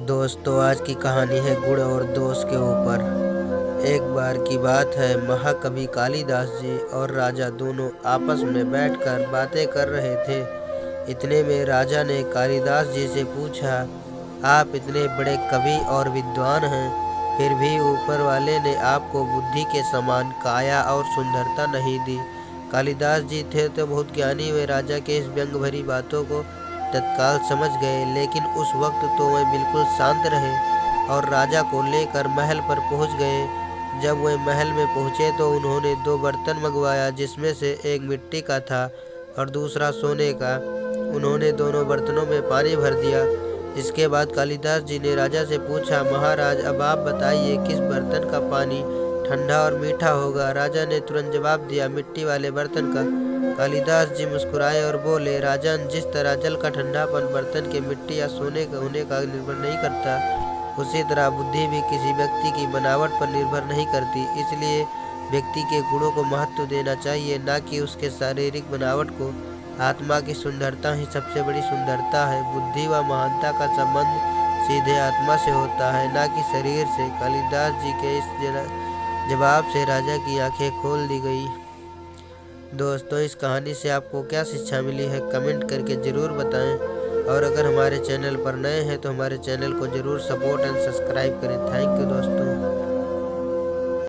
दोस्तों, आज की कहानी है गुण और दोष के ऊपर। एक बार की बात है, महाकवि कालिदास जी और राजा दोनों आपस में बैठकर बातें कर रहे थे। इतने में राजा ने कालिदास जी से पूछा, आप इतने बड़े कवि और विद्वान हैं, फिर भी ऊपर वाले ने आपको बुद्धि के समान काया और सुंदरता नहीं दी। कालिदास जी थे तो बहुत ज्ञानी, वे राजा के इस व्यंग भरी बातों को तत्काल समझ गए, लेकिन उस वक्त तो वे बिल्कुल शांत रहे और राजा को लेकर महल पर पहुंच गए। जब वे महल में पहुंचे तो उन्होंने 2 बर्तन मंगवाया, जिसमें से एक मिट्टी का था और दूसरा सोने का। उन्होंने दोनों बर्तनों में पानी भर दिया। इसके बाद कालिदास जी ने राजा से पूछा, महाराज, अब आप बताइए किस बर्तन का पानी ठंडा और मीठा होगा। राजा ने तुरंत जवाब दिया, मिट्टी वाले बर्तन का। कालिदास जी मुस्कुराए और बोले, राजन, जिस तरह जल का ठंडापन बर्तन के मिट्टी या सोने का होने का निर्भर नहीं करता, उसी तरह बुद्धि भी किसी व्यक्ति की बनावट पर निर्भर नहीं करती। इसलिए व्यक्ति के गुणों को महत्व देना चाहिए, न कि उसके शारीरिक बनावट को। आत्मा की सुंदरता ही सबसे बड़ी सुंदरता है। बुद्धि व महानता का संबंध सीधे आत्मा से होता है, न कि शरीर से। कालिदास जी के इस जवाब से राजा की आंखें खोल दी गई। दोस्तों, इस कहानी से आपको क्या शिक्षा मिली है, कमेंट करके ज़रूर बताएं। और अगर हमारे चैनल पर नए हैं तो हमारे चैनल को ज़रूर सपोर्ट एंड सब्सक्राइब करें। थैंक यू दोस्तों।